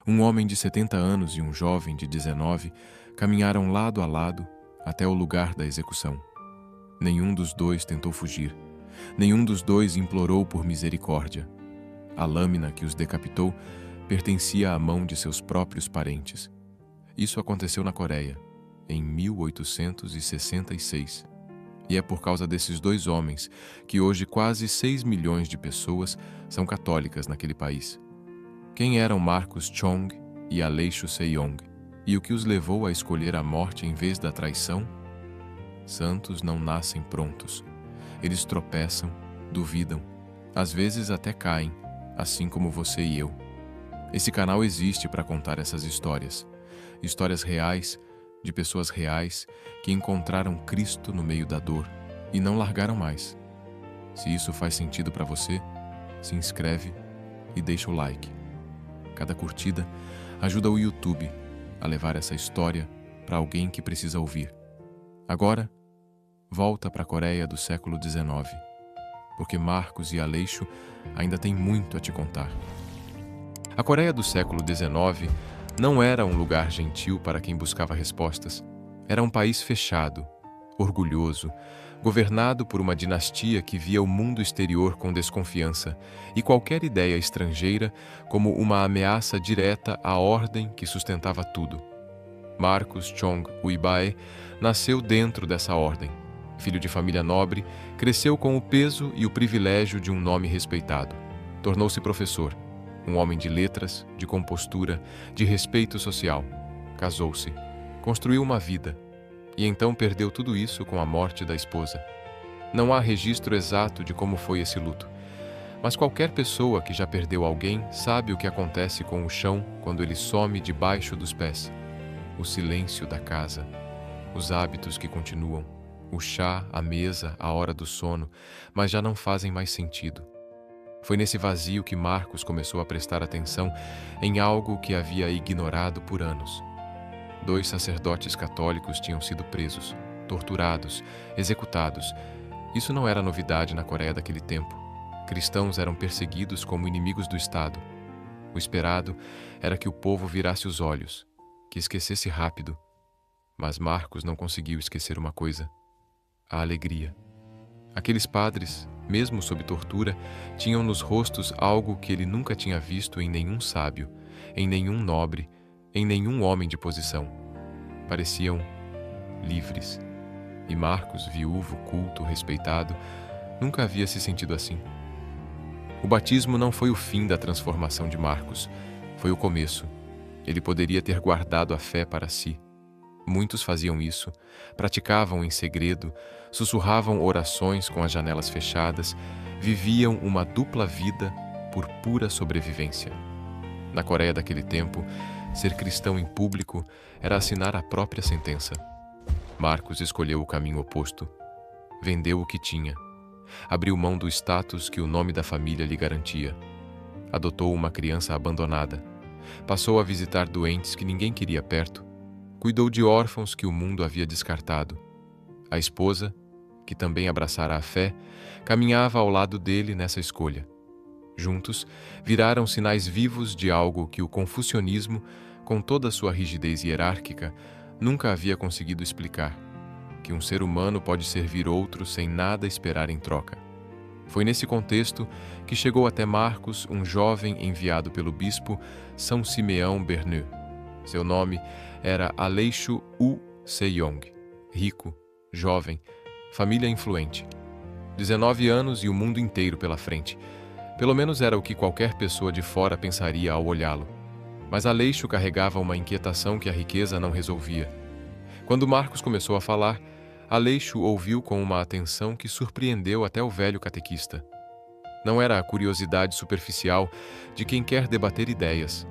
Um homem de 70 anos e um jovem de 19 caminharam lado a lado até o lugar da execução. Nenhum dos dois tentou fugir. Nenhum dos dois implorou por misericórdia. A lâmina que os decapitou pertencia à mão de seus próprios parentes. Isso aconteceu na Coreia, em 1866. E é por causa desses dois homens que hoje quase 6 milhões de pessoas são católicas naquele país. Quem eram Marcus Chong e Aleixo Sejong? E o que os levou a escolher a morte em vez da traição? Santos não nascem prontos. Eles tropeçam, duvidam, às vezes até caem, assim como você e eu. Esse canal existe para contar essas histórias. Histórias reais, de pessoas reais que encontraram Cristo no meio da dor e não largaram mais. Se isso faz sentido para você, se inscreve e deixa o like. Cada curtida ajuda o YouTube a levar essa história para alguém que precisa ouvir. Agora, volta para a Coreia do século XIX, porque Marcos e Aleixo ainda têm muito a te contar. A Coreia do século XIX não era um lugar gentil para quem buscava respostas. Era um país fechado, orgulhoso, governado por uma dinastia que via o mundo exterior com desconfiança e qualquer ideia estrangeira como uma ameaça direta à ordem que sustentava tudo. Marcus Chong Uibae nasceu dentro dessa ordem. Filho de família nobre, cresceu com o peso e o privilégio de um nome respeitado. Tornou-se professor, um homem de letras, de compostura, de respeito social. Casou-se, construiu uma vida, e então perdeu tudo isso com a morte da esposa. Não há registro exato de como foi esse luto, mas qualquer pessoa que já perdeu alguém sabe o que acontece com o chão quando ele some debaixo dos pés. O silêncio da casa, os hábitos que continuam, o chá, a mesa, a hora do sono, mas já não fazem mais sentido. Foi nesse vazio que Marcos começou a prestar atenção em algo que havia ignorado por anos. 2 sacerdotes católicos tinham sido presos, torturados, executados. Isso não era novidade na Coreia daquele tempo. Cristãos eram perseguidos como inimigos do Estado. O esperado era que o povo virasse os olhos, que esquecesse rápido. Mas Marcos não conseguiu esquecer uma coisa: a alegria. Aqueles padres, mesmo sob tortura, tinham nos rostos algo que ele nunca tinha visto em nenhum sábio, em nenhum nobre, em nenhum homem de posição. Pareciam livres. E Marcos, viúvo, culto, respeitado, nunca havia se sentido assim. O batismo não foi o fim da transformação de Marcos, foi o começo. Ele poderia ter guardado a fé para si. Muitos faziam isso, praticavam em segredo, sussurravam orações com as janelas fechadas, viviam uma dupla vida por pura sobrevivência. Na Coreia daquele tempo, ser cristão em público era assinar a própria sentença. Marcos escolheu o caminho oposto. Vendeu o que tinha. Abriu mão do status que o nome da família lhe garantia. Adotou uma criança abandonada. Passou a visitar doentes que ninguém queria perto. Cuidou de órfãos que o mundo havia descartado. A esposa, que também abraçara a fé, caminhava ao lado dele nessa escolha. Juntos, viraram sinais vivos de algo que o confucionismo, com toda a sua rigidez hierárquica, nunca havia conseguido explicar: que um ser humano pode servir outro sem nada esperar em troca. Foi nesse contexto que chegou até Marcos um jovem enviado pelo bispo São Simeão Berneu. Seu nome era Aleixo Sejong, rico, jovem, família influente. 19 anos e o mundo inteiro pela frente. Pelo menos era o que qualquer pessoa de fora pensaria ao olhá-lo. Mas Aleixo carregava uma inquietação que a riqueza não resolvia. Quando Marcos começou a falar, Aleixo ouviu com uma atenção que surpreendeu até o velho catequista. Não era a curiosidade superficial de quem quer debater ideias.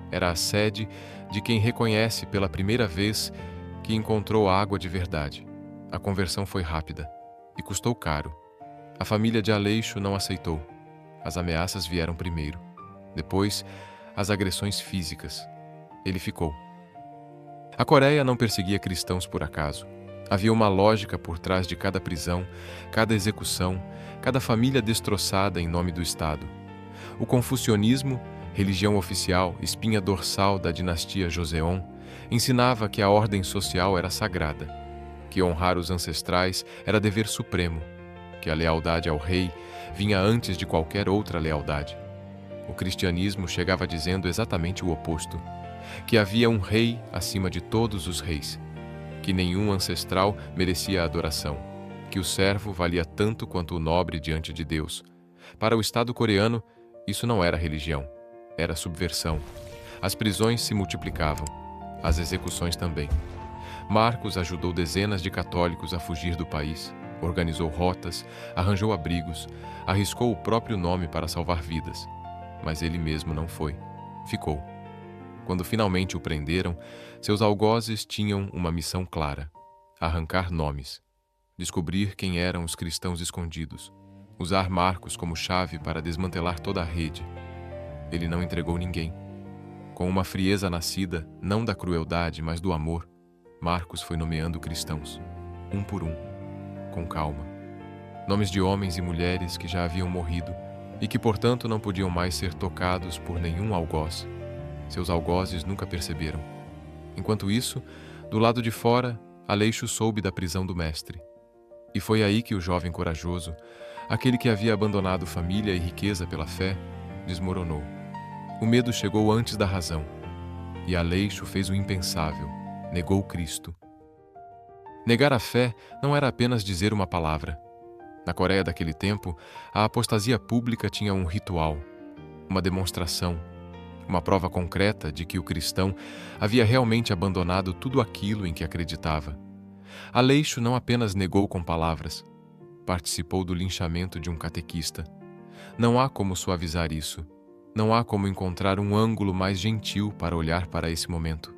Era a sede de quem reconhece pela primeira vez que encontrou água de verdade. A conversão foi rápida e custou caro. A família de Aleixo não aceitou. As ameaças vieram primeiro. Depois, as agressões físicas. Ele ficou. A Coreia não perseguia cristãos por acaso. Havia uma lógica por trás de cada prisão, cada execução, cada família destroçada em nome do Estado. O confucionismo religião oficial, espinha dorsal da dinastia Joseon, ensinava que a ordem social era sagrada, que honrar os ancestrais era dever supremo, que a lealdade ao rei vinha antes de qualquer outra lealdade. O cristianismo chegava dizendo exatamente o oposto, que havia um rei acima de todos os reis, que nenhum ancestral merecia adoração, que o servo valia tanto quanto o nobre diante de Deus. Para o Estado coreano, isso não era religião, era subversão. As prisões se multiplicavam, as execuções também. Marcos ajudou dezenas de católicos a fugir do país, organizou rotas, arranjou abrigos, arriscou o próprio nome para salvar vidas. Mas ele mesmo não foi. Ficou. Quando finalmente o prenderam, seus algozes tinham uma missão clara: arrancar nomes, descobrir quem eram os cristãos escondidos, usar Marcos como chave para desmantelar toda a rede. Ele não entregou ninguém. Com uma frieza nascida, não da crueldade, mas do amor, Marcos foi nomeando cristãos, um por um, com calma. Nomes de homens e mulheres que já haviam morrido e que, portanto, não podiam mais ser tocados por nenhum algoz. Seus algozes nunca perceberam. Enquanto isso, do lado de fora, Aleixo soube da prisão do mestre. E foi aí que o jovem corajoso, aquele que havia abandonado família e riqueza pela fé, desmoronou. O medo chegou antes da razão. E Aleixo fez o impensável, negou Cristo. Negar a fé não era apenas dizer uma palavra. Na Coreia daquele tempo, a apostasia pública tinha um ritual, uma demonstração, uma prova concreta de que o cristão havia realmente abandonado tudo aquilo em que acreditava. Aleixo não apenas negou com palavras, participou do linchamento de um catequista. Não há como suavizar isso. Não há como encontrar um ângulo mais gentil para olhar para esse momento.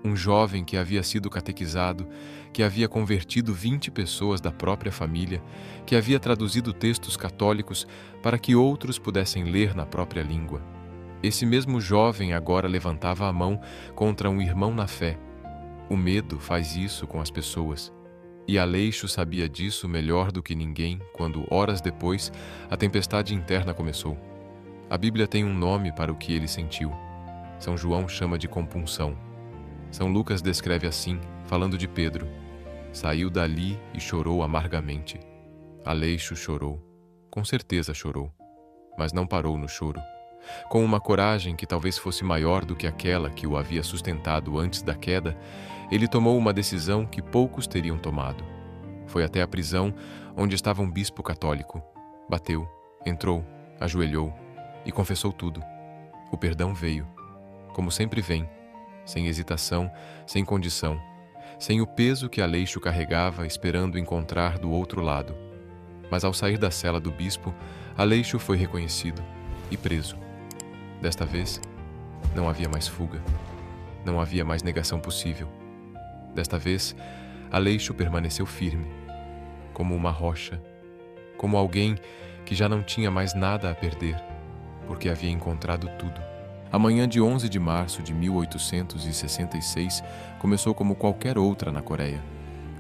Um jovem que havia sido catequizado, que havia convertido 20 pessoas da própria família, que havia traduzido textos católicos para que outros pudessem ler na própria língua. Esse mesmo jovem agora levantava a mão contra um irmão na fé. O medo faz isso com as pessoas. E Aleixo sabia disso melhor do que ninguém quando, horas depois, a tempestade interna começou. A Bíblia tem um nome para o que ele sentiu. São João chama de compunção. São Lucas descreve assim, falando de Pedro: saiu dali e chorou amargamente. Aleixo chorou. Com certeza chorou. Mas não parou no choro. Com uma coragem que talvez fosse maior do que aquela que o havia sustentado antes da queda, ele tomou uma decisão que poucos teriam tomado. Foi até a prisão, onde estava um bispo católico. Bateu, entrou, ajoelhou e confessou tudo. O perdão veio, como sempre vem, sem hesitação, sem condição, sem o peso que Aleixo carregava esperando encontrar do outro lado. Mas ao sair da cela do bispo, Aleixo foi reconhecido e preso. Desta vez, não havia mais fuga. Não havia mais negação possível. Desta vez, Aleixo permaneceu firme, como uma rocha, como alguém que já não tinha mais nada a perder, porque havia encontrado tudo. A manhã de 11 de março de 1866 começou como qualquer outra na Coreia.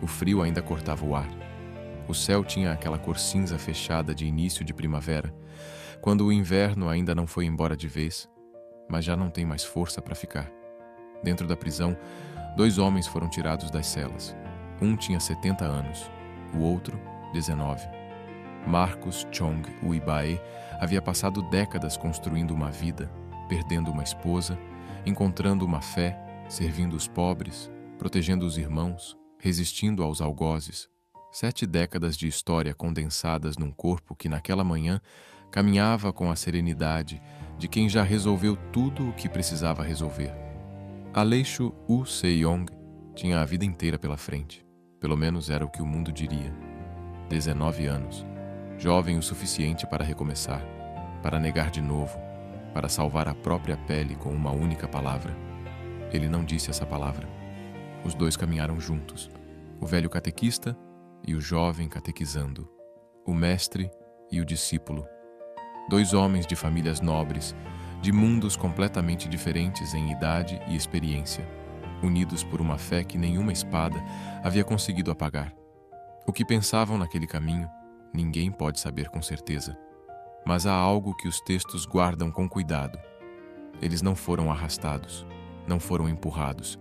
O frio ainda cortava o ar. O céu tinha aquela cor cinza fechada de início de primavera, quando o inverno ainda não foi embora de vez, mas já não tem mais força para ficar. Dentro da prisão, 2 homens foram tirados das celas. Um tinha 70 anos, o outro, 19. Marcos Chong Uibae havia passado décadas construindo uma vida, perdendo uma esposa, encontrando uma fé, servindo os pobres, protegendo os irmãos, resistindo aos algozes. 7 décadas de história condensadas num corpo que naquela manhã caminhava com a serenidade de quem já resolveu tudo o que precisava resolver. Aleixo U Seyong tinha a vida inteira pela frente. Pelo menos era o que o mundo diria. 19 anos. Jovem o suficiente para recomeçar, para negar de novo, para salvar a própria pele com uma única palavra. Ele não disse essa palavra. Os 2 caminharam juntos, o velho catequista e o jovem catequizando, o mestre e o discípulo. 2 homens de famílias nobres, de mundos completamente diferentes em idade e experiência, unidos por uma fé que nenhuma espada havia conseguido apagar. O que pensavam naquele caminho, ninguém pode saber com certeza. Mas há algo que os textos guardam com cuidado, Eles não foram arrastados, não foram empurrados,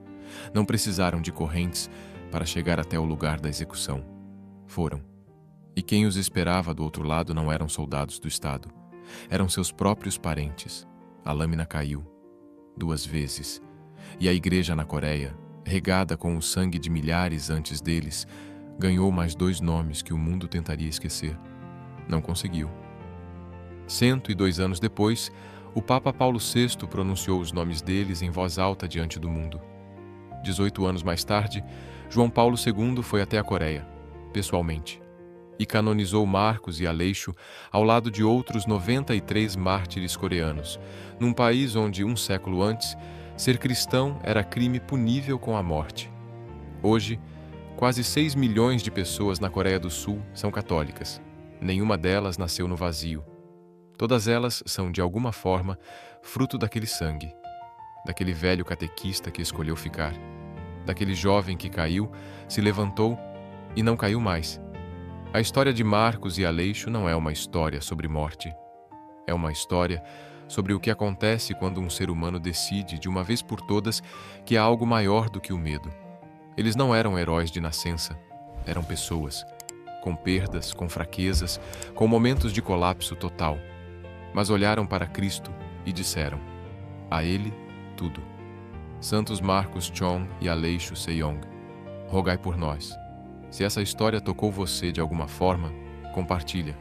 não precisaram de correntes para chegar até o lugar da execução. Foram. E quem os esperava do outro lado não eram soldados do Estado, eram seus próprios parentes. A lâmina caiu 2 vezes, e a igreja na Coreia, regada com o sangue de milhares antes deles, ganhou mais 2 nomes que o mundo tentaria esquecer. Não conseguiu. 102 anos depois, o Papa Paulo VI pronunciou os nomes deles em voz alta diante do mundo. 18 anos mais tarde, João Paulo II foi até a Coreia, pessoalmente, e canonizou Marcos e Aleixo ao lado de outros 93 mártires coreanos, num país onde, um século antes, ser cristão era crime punível com a morte. Hoje, quase 6 milhões de pessoas na Coreia do Sul são católicas. Nenhuma delas nasceu no vazio. Todas elas são, de alguma forma, fruto daquele sangue, daquele velho catequista que escolheu ficar, daquele jovem que caiu, se levantou e não caiu mais. A história de Marcos e Aleixo não é uma história sobre morte. É uma história sobre o que acontece quando um ser humano decide, de uma vez por todas, que há algo maior do que o medo. Eles não eram heróis de nascença, eram pessoas, com perdas, com fraquezas, com momentos de colapso total. Mas olharam para Cristo e disseram: a Ele, tudo. Santos Marcos Chong e Aleixo Seyong, rogai por nós. Se essa história tocou você de alguma forma, compartilha.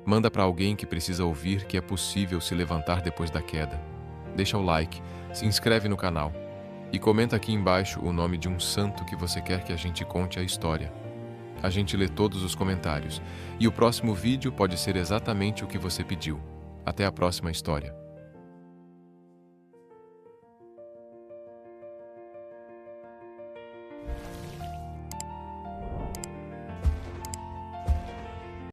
Manda para alguém que precisa ouvir que é possível se levantar depois da queda. Deixa o like, se inscreve no canal e comenta aqui embaixo o nome de um santo que você quer que a gente conte a história. A gente lê todos os comentários e o próximo vídeo pode ser exatamente o que você pediu. Até a próxima história.